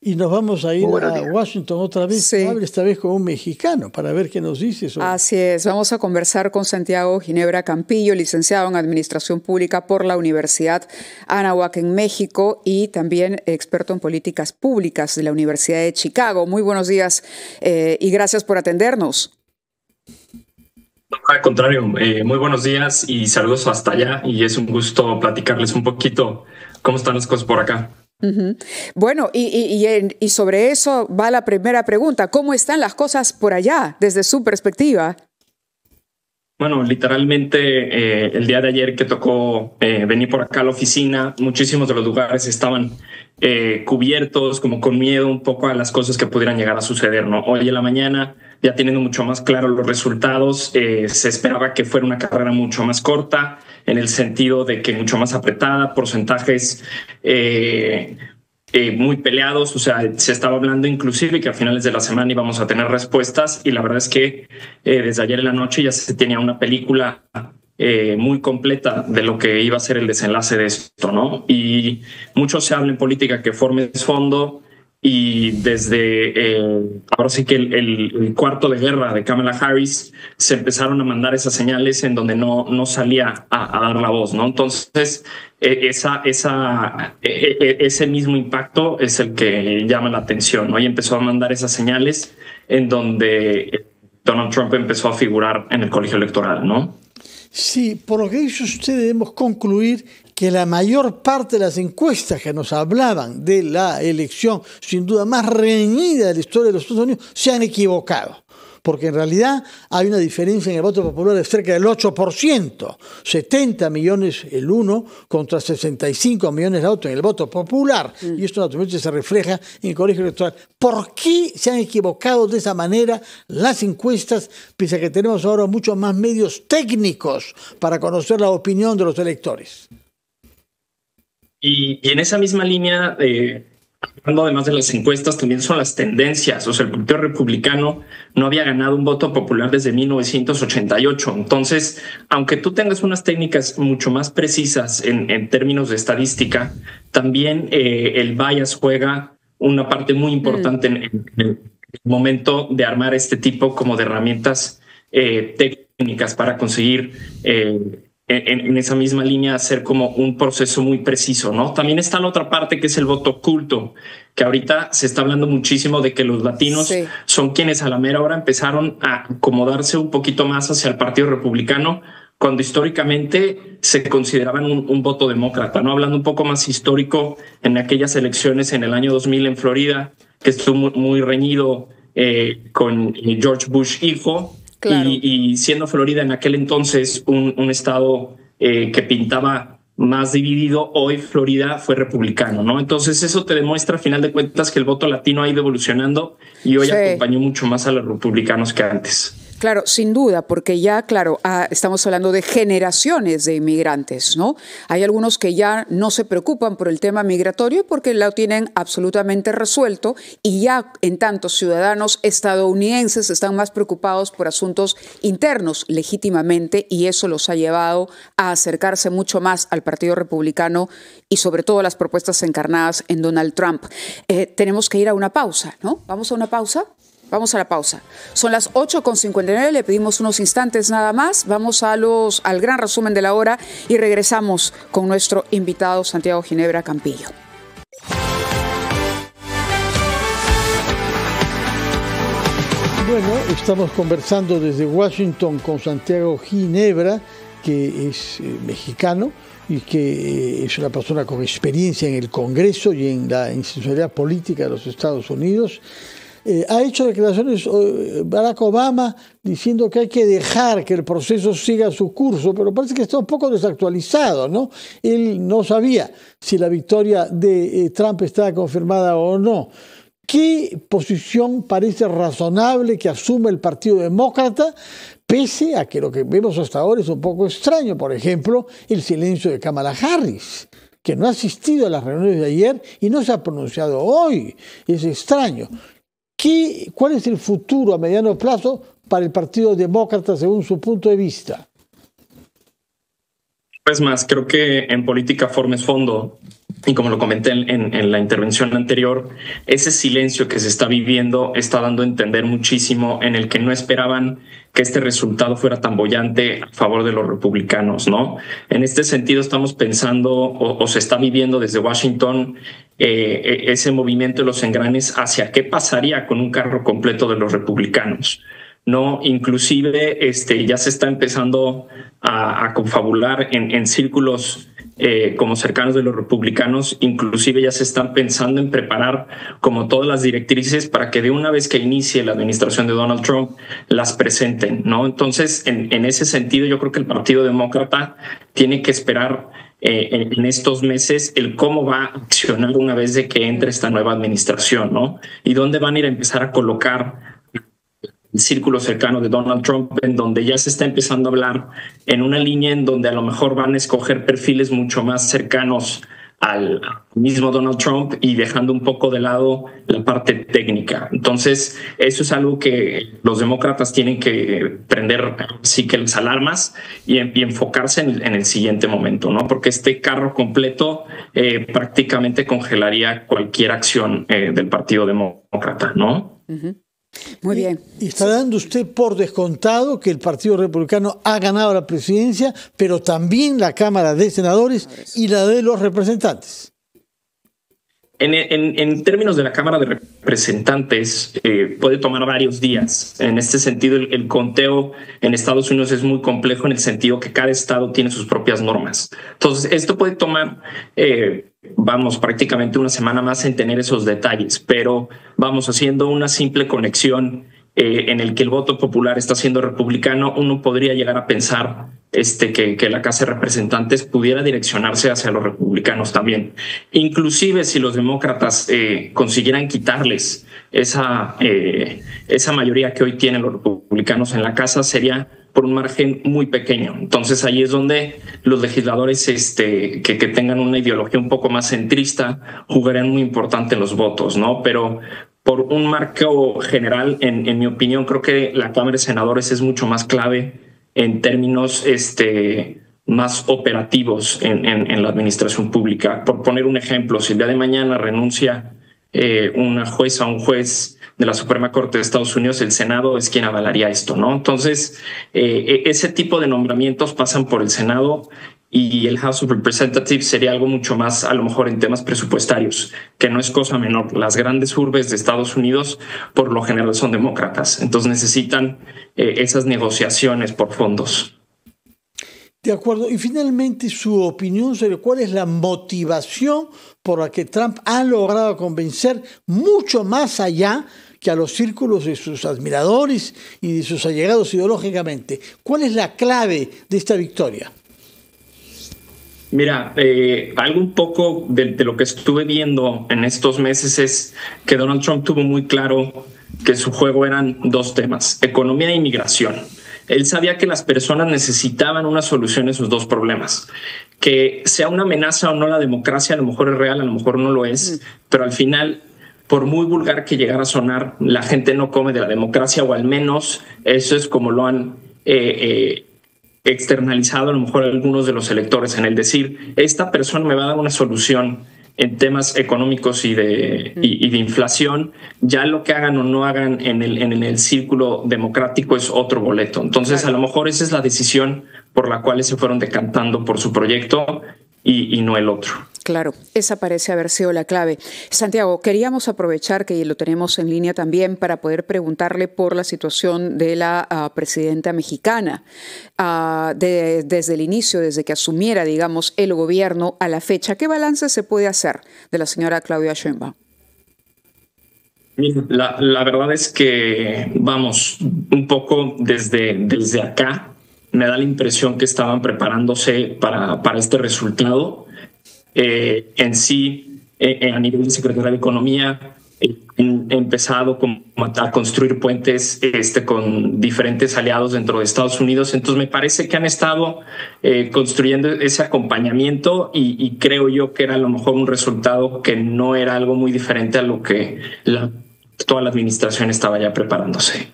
Y nos vamos a ir a días. Washington otra vez, Sí. esta vez con un mexicano, para ver qué nos dice sobre... Así es, vamos a conversar con Santiago Ginebra Campillo, licenciado en Administración Pública por la Universidad Anáhuac en México y también experto en políticas públicas de la Universidad de Chicago. Muy buenos días y gracias por atendernos. Al contrario, muy buenos días y saludos hasta allá, y es un gusto platicarles un poquito cómo están las cosas por acá. Bueno, y sobre eso va la primera pregunta. ¿Cómo están las cosas por allá desde su perspectiva? Bueno, literalmente el día de ayer que tocó venir por acá a la oficina, muchísimos de los lugares estaban cubiertos, como con miedo un poco a las cosas que pudieran llegar a suceder, ¿no? Hoy en la mañana, ya teniendo mucho más claro los resultados, se esperaba que fuera una carrera mucho más corta, en el sentido de que mucho más apretada, porcentajes muy peleados. O sea, se estaba hablando inclusive que a finales de la semana íbamos a tener respuestas, y la verdad es que desde ayer en la noche ya se tenía una película muy completa de lo que iba a ser el desenlace de esto, ¿no? Y mucho se habla en política que forma es fondo, y desde ahora sí que el cuarto de guerra de Kamala Harris se empezaron a mandar esas señales en donde no salía a dar la voz, ¿no? Entonces ese mismo impacto es el que llama la atención, ¿no? Y empezó a mandar esas señales en donde Donald Trump empezó a figurar en el colegio electoral, ¿no? Sí, por lo que dice usted, debemos concluir que la mayor parte de las encuestas que nos hablaban de la elección, sin duda más reñida de la historia de los Estados Unidos, se han equivocado. Porque en realidad hay una diferencia en el voto popular de cerca del 8%, 70 millones el uno contra 65 millones el otro en el voto popular. Y esto naturalmente se refleja en el colegio electoral. ¿Por qué se han equivocado de esa manera las encuestas, pese a que tenemos ahora muchos más medios técnicos para conocer la opinión de los electores? Y en esa misma línea, hablando además de las encuestas, también son las tendencias. O sea, el Partido Republicano no había ganado un voto popular desde 1988. Entonces, aunque tú tengas unas técnicas mucho más precisas en términos de estadística, también el bias juega una parte muy importante en el momento de armar este tipo como de herramientas técnicas para conseguir en esa misma línea hacer como un proceso muy preciso, ¿no? También está la otra parte, que es el voto oculto, que ahorita se está hablando muchísimo de que los latinos son quienes a la mera hora empezaron a acomodarse un poquito más hacia el Partido Republicano, cuando históricamente se consideraban un voto demócrata, ¿no? Hablando un poco más histórico, en aquellas elecciones en el año 2000 en Florida, que estuvo muy reñido con George Bush hijo. Claro. Y siendo Florida en aquel entonces un estado que pintaba más dividido, hoy Florida fue republicano, ¿no? Entonces eso te demuestra, a final de cuentas, que el voto latino ha ido evolucionando y hoy acompañó mucho más a los republicanos que antes. Claro, sin duda, porque ya, claro, estamos hablando de generaciones de inmigrantes, ¿no? Hay algunos que ya no se preocupan por el tema migratorio porque lo tienen absolutamente resuelto, y ya en tanto ciudadanos estadounidenses están más preocupados por asuntos internos legítimamente, y eso los ha llevado a acercarse mucho más al Partido Republicano y sobre todo a las propuestas encarnadas en Donald Trump. Tenemos que ir a una pausa, ¿no? ¿Vamos a una pausa? Vamos a la pausa. Son las 8:59, le pedimos unos instantes nada más. Vamos al gran resumen de la hora y regresamos con nuestro invitado Santiago Ginebra Campillo. Bueno, estamos conversando desde Washington con Santiago Ginebra, que es mexicano y que es una persona con experiencia en el Congreso y en la institucionalidad política de los Estados Unidos. Ha hecho declaraciones Barack Obama diciendo que hay que dejar que el proceso siga su curso, pero parece que está un poco desactualizado, ¿no? Él no sabía si la victoria de Trump estaba confirmada o no. ¿Qué posición parece razonable que asume el Partido Demócrata, pese a que lo que vemos hasta ahora es un poco extraño? Por ejemplo, el silencio de Kamala Harris, que no ha asistido a las reuniones de ayer y no se ha pronunciado hoy. Es extraño. ¿Cuál es el futuro a mediano plazo para el Partido Demócrata según su punto de vista? Es más, creo que en política forma es fondo. Y como lo comenté en la intervención anterior, ese silencio que se está viviendo está dando a entender muchísimo en el que no esperaban que este resultado fuera tan boyante a favor de los republicanos, ¿no? En este sentido estamos pensando o se está viviendo desde Washington ese movimiento de los engranes hacia qué pasaría con un carro completo de los republicanos. No, inclusive ya se está empezando a confabular en círculos como cercanos de los republicanos, inclusive ya se están pensando en preparar como todas las directrices para que de una vez que inicie la administración de Donald Trump las presenten, ¿no? Entonces, en ese sentido, yo creo que el Partido Demócrata tiene que esperar en estos meses el cómo va a accionar una vez de que entre esta nueva administración, ¿no? Y dónde van a ir a empezar a colocar el círculo cercano de Donald Trump, en donde ya se está empezando a hablar en una línea en donde a lo mejor van a escoger perfiles mucho más cercanos al mismo Donald Trump y dejando un poco de lado la parte técnica. Entonces, eso es algo que los demócratas tienen que prender sí que las alarmas y enfocarse en el siguiente momento, ¿no? Porque este carro completo prácticamente congelaría cualquier acción del Partido Demócrata, ¿no? Uh-huh. Muy bien. Y está dando usted por descontado que el Partido Republicano ha ganado la presidencia, pero también la Cámara de Senadores y la de los Representantes. En términos de la Cámara de Representantes, puede tomar varios días. En este sentido, el conteo en Estados Unidos es muy complejo en el sentido que cada estado tiene sus propias normas. Entonces, esto puede tomar, prácticamente una semana más en tener esos detalles, pero vamos haciendo una simple conexión en el que el voto popular está siendo republicano. Uno podría llegar a pensar que la Casa de Representantes pudiera direccionarse hacia los republicanos también. Inclusive si los demócratas consiguieran quitarles esa mayoría que hoy tienen los republicanos en la Casa, sería por un margen muy pequeño. Entonces ahí es donde los legisladores que tengan una ideología un poco más centrista jugarían muy importante en los votos, ¿no? Pero por un marco general, en mi opinión, creo que la Cámara de Senadores es mucho más clave en términos más operativos en la administración pública. Por poner un ejemplo, si el día de mañana renuncia una jueza o un juez de la Suprema Corte de Estados Unidos, el Senado es quien avalaría esto, ¿no? Entonces, ese tipo de nombramientos pasan por el Senado y el House of Representatives sería algo mucho más, a lo mejor en temas presupuestarios, que no es cosa menor. Las grandes urbes de Estados Unidos por lo general son demócratas, entonces necesitan esas negociaciones por fondos. De acuerdo. Y finalmente, su opinión sobre cuál es la motivación por la que Trump ha logrado convencer mucho más allá que a los círculos de sus admiradores y de sus allegados ideológicamente. ¿Cuál es la clave de esta victoria? Mira, algo un poco de lo que estuve viendo en estos meses es que Donald Trump tuvo muy claro que su juego eran dos temas: economía e inmigración. Él sabía que las personas necesitaban una solución a esos dos problemas. Que sea una amenaza o no la democracia, a lo mejor es real, a lo mejor no lo es, pero al final, por muy vulgar que llegara a sonar, la gente no come de la democracia, o al menos eso es como lo han externalizado a lo mejor algunos de los electores, en el decir, esta persona me va a dar una solución en temas económicos y de inflación. Ya lo que hagan o no hagan en el círculo democrático es otro boleto. Entonces, a lo mejor esa es la decisión por la cual se fueron decantando por su proyecto y no el otro. Claro, esa parece haber sido la clave. Santiago, queríamos aprovechar que lo tenemos en línea también para poder preguntarle por la situación de la presidenta mexicana. Desde el inicio, desde que asumiera, digamos, el gobierno a la fecha, ¿qué balance se puede hacer de la señora Claudia Sheinbaum? La verdad es que, un poco desde acá, me da la impresión que estaban preparándose para este resultado. En sí, a nivel de Secretaría de Economía, he empezado a construir puentes con diferentes aliados dentro de Estados Unidos. Entonces me parece que han estado construyendo ese acompañamiento y creo yo que era a lo mejor un resultado que no era algo muy diferente a lo que toda la administración estaba ya preparándose.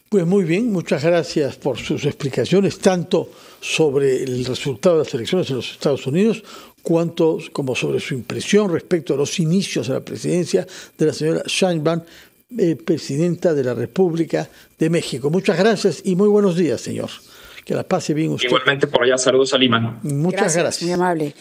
Pues muy bien, muchas gracias por sus explicaciones, tanto sobre el resultado de las elecciones en los Estados Unidos, cuanto como sobre su impresión respecto a los inicios de la presidencia de la señora Sheinbaum, presidenta de la República de México. Muchas gracias y muy buenos días, señor. Que la pase bien usted. Igualmente por allá, saludos a Lima. Muchas gracias. Muy amable.